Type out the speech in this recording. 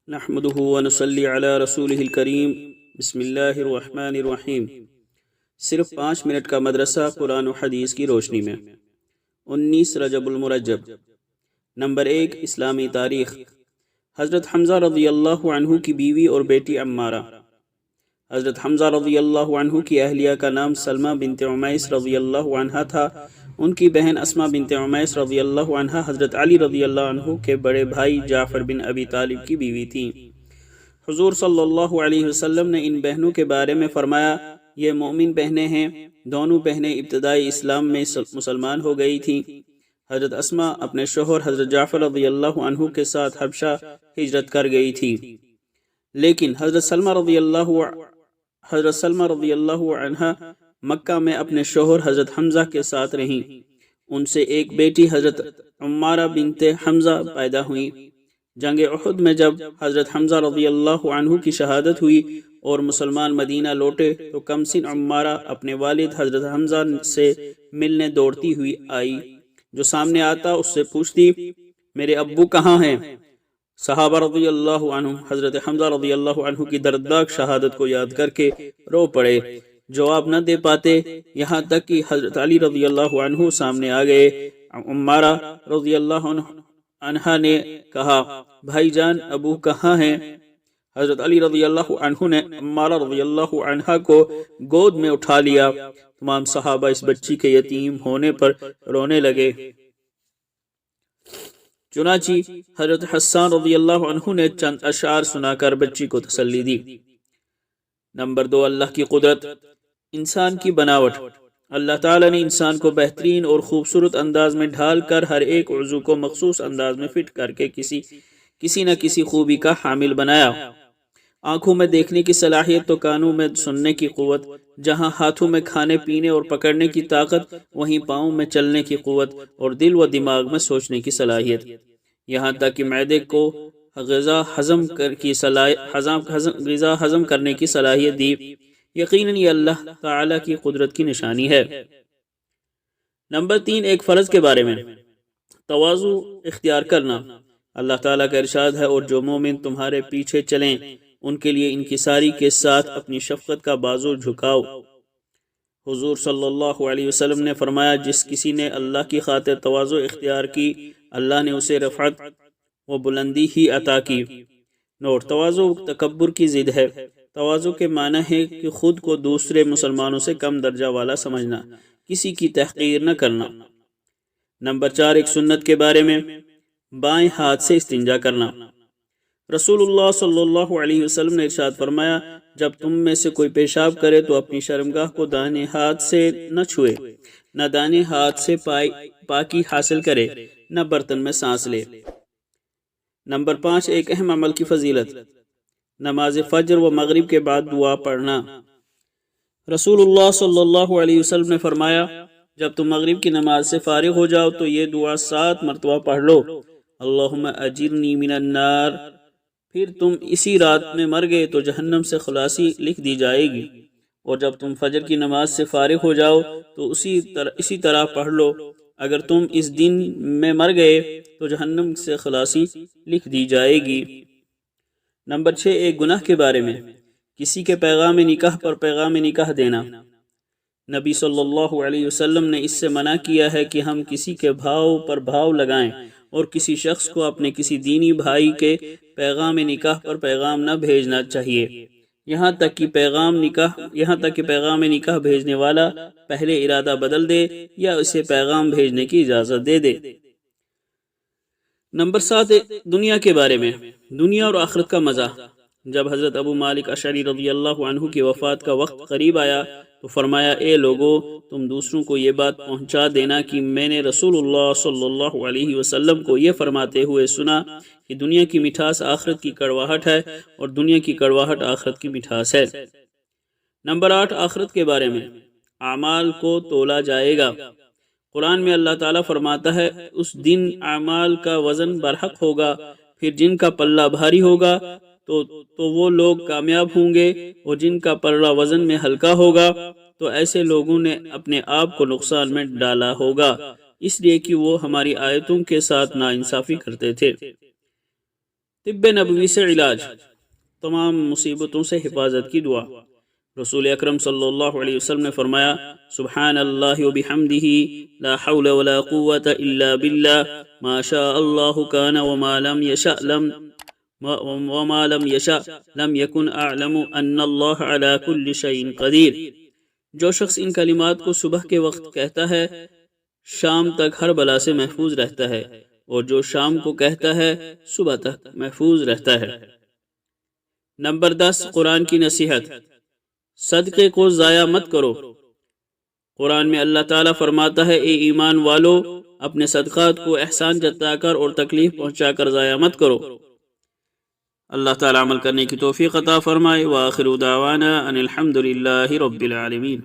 نحمده ونصلي علی رسولہ الکریم بسم اللہ الرحمن الرحیم۔ صرف 5 منٹ کا مدرسہ قرآن و حدیث کی روشنی میں 19 رجب المرجب۔ نمبر 1، اسلامی تاریخ۔ حضرت حمزہ رضی اللہ عنہ کی بیوی اور بیٹی عمارہ۔ حضرت حمزہ رضی اللہ عنہ کی اہلیہ کا نام سلمہ بنت عمیس رضی اللہ عنہ تھا۔ ان کی بہن اسماء بنت عمیس رضی اللہ عنہ حضرت علی رضی اللہ عنہ کے بڑے بھائی جعفر بن ابی طالب کی بیوی تھیں۔ حضور صلی اللہ علیہ وسلم نے ان بہنوں کے بارے میں فرمایا، یہ مومن بہنیں ہیں۔ دونوں بہنیں ابتدائی اسلام میں مسلمان ہو گئی تھیں۔ حضرت اسماء اپنے شوہر حضرت جعفر رضی اللہ عنہ کے ساتھ حبشہ ہجرت کر گئی تھی، لیکن حضرت سلمہ رضی اللہ عنہ مکہ میں اپنے شوہر حضرت حمزہ کے ساتھ رہیں۔ ان سے ایک بیٹی حضرت عمارہ بنت حمزہ پیدا ہوئی۔ جنگ احد میں جب حضرت حمزہ رضی اللہ عنہ کی شہادت ہوئی اور مسلمان مدینہ لوٹے تو کمسن عمارہ اپنے والد حضرت حمزہ سے ملنے دوڑتی ہوئی آئی۔ جو سامنے آتا اس سے پوچھتی، میرے ابو کہاں ہیں؟ صحابہ رضی اللہ عنہ حضرت حمزہ رضی اللہ عنہ کی دردناک شہادت کو یاد کر کے رو پڑے، جواب نہ دے پاتے، یہاں تک کہ حضرت علی رضی اللہ عنہ سامنے آ گئے۔ عمارہ رضی اللہ عنہ نے کہا، بھائی جان ابو کہاں ہیں؟ حضرت علی رضی اللہ عنہ نے عمارہ رضی اللہ عنہ کو گود میں اٹھا لیا۔ تمام صحابہ اس بچی کے یتیم ہونے پر رونے لگے۔ چنانچہ حضرت حسان رضی اللہ عنہ نے چند اشعار سنا کر بچی کو تسلی دی۔ نمبر 2، اللہ کی قدرت۔ انسان کی بناوٹ۔ اللہ تعالیٰ نے انسان کو بہترین اور خوبصورت انداز میں ڈھال کر ہر ایک عضو کو مخصوص انداز میں فٹ کر کے کسی نہ کسی خوبی کا حامل بنایا۔ آنکھوں میں دیکھنے کی صلاحیت تو کانوں میں سننے کی قوت، جہاں ہاتھوں میں کھانے پینے اور پکڑنے کی طاقت وہیں پاؤں میں چلنے کی قوت اور دل و دماغ میں سوچنے کی صلاحیت، یہاں تک کہ معدے کو غذا ہضم کرنے کی صلاحیت دی۔ یقیناً یہ اللہ تعالیٰ کی قدرت کی نشانی ہے۔ نمبر 3، ایک فرض کے بارے میں تواضع اختیار کرنا۔ اللہ تعالیٰ کا ارشاد ہے، اور جو مومن تمہارے پیچھے چلیں ان کے لیے انکساری کے ساتھ اپنی شفقت کا بازو جھکاؤ۔ حضور صلی اللہ علیہ وسلم نے فرمایا، جس کسی نے اللہ کی خاطر تواضع اختیار کی، اللہ نے اسے رفعت و بلندی ہی عطا کی۔ نوٹ: تواضع تکبر کی ضد ہے۔ تواضع کے معنی ہے کہ خود کو دوسرے مسلمانوں سے کم درجہ والا سمجھنا، کسی کی تحقیر نہ کرنا۔ نمبر 4، ایک سنت کے بارے میں بائیں ہاتھ سے استنجا کرنا۔ رسول اللہ صلی اللہ علیہ وسلم نے ارشاد فرمایا، جب تم میں سے کوئی پیشاب کرے تو اپنی شرمگاہ کو دائیں ہاتھ سے نہ چھوئے، نہ دائیں ہاتھ سے پاکی حاصل کرے، نہ برتن میں سانس لے۔ نمبر 5، ایک اہم عمل کی فضیلت۔ نماز فجر و مغرب کے بعد دعا پڑھنا۔ رسول اللہ صلی اللہ علیہ وسلم نے فرمایا، جب تم مغرب کی نماز سے فارغ ہو جاؤ تو یہ دعا 7 مرتبہ پڑھ لو، اللہم اجرنی من النار۔ پھر تم اسی رات میں مر گئے تو جہنم سے خلاصی لکھ دی جائے گی۔ اور جب تم فجر کی نماز سے فارغ ہو جاؤ تو اسی طرح پڑھ لو، اگر تم اس دن میں مر گئے تو جہنم سے خلاصی لکھ دی جائے گی۔ نمبر 6، ایک گناہ کے بارے میں کسی کے پیغام نکاح پر پیغام نکاح دینا۔ نبی صلی اللہ علیہ وسلم نے اس سے منع کیا ہے کہ ہم کسی کے بھاؤ پر بھاؤ لگائیں اور کسی شخص کو اپنے کسی دینی بھائی کے پیغام نکاح پر پیغام نہ بھیجنا چاہیے، یہاں تک کہ پیغام نکاح بھیجنے والا پہلے ارادہ بدل دے یا اسے پیغام بھیجنے کی اجازت دے دے۔ نمبر 7، دنیا کے بارے میں دنیا اور آخرت کا مزہ۔ جب حضرت ابو مالک اشعری رضی اللہ عنہ کی وفات کا وقت قریب آیا تو فرمایا، اے لوگو، تم دوسروں کو یہ بات پہنچا دینا کہ میں نے رسول اللہ صلی اللہ علیہ وسلم کو یہ فرماتے ہوئے سنا کہ دنیا کی مٹھاس آخرت کی کڑواہٹ ہے اور دنیا کی کڑواہٹ آخرت کی مٹھاس ہے۔ نمبر 8، آخرت کے بارے میں اعمال کو تولا جائے گا۔ قرآن میں اللہ تعالیٰ فرماتا ہے، اس دن اعمال کا وزن برحق ہوگا، پھر جن کا پلہ بھاری ہوگا تو وہ لوگ کامیاب ہوں گے، اور جن کا پلہ وزن میں ہلکا ہوگا تو ایسے لوگوں نے اپنے آپ کو نقصان میں ڈالا ہوگا، اس لیے کہ وہ ہماری آیتوں کے ساتھ ناانصافی کرتے تھے۔ طب نبوی سے علاج، تمام مصیبتوں سے حفاظت کی دعا۔ رسول اکرم صلی اللہ علیہ وسلم نے فرمایا سبحان اللہ وبحمدہ لا حول ولا قوة الا باللہ ما شاء اللہ کان وما لم یشاء لم یکن اعلم ان اللہ علی کل شیء قدیر۔ جو شخص ان کلمات کو صبح کے وقت کہتا ہے شام تک ہر بلا سے محفوظ رہتا ہے، اور جو شام کو کہتا ہے صبح تک محفوظ رہتا ہے۔ نمبر 10 قرآن کی نصیحت، صدقے کو ضائع مت کرو۔ قرآن میں اللہ تعالیٰ فرماتا ہے اے ایمان والو اپنے صدقات کو احسان جتا کر اور تکلیف پہنچا کر ضائع مت کرو۔ اللہ تعالیٰ عمل کرنے کی توفیق عطا فرمائے۔ وآخر دعوانا ان الحمد للہ رب العالمین۔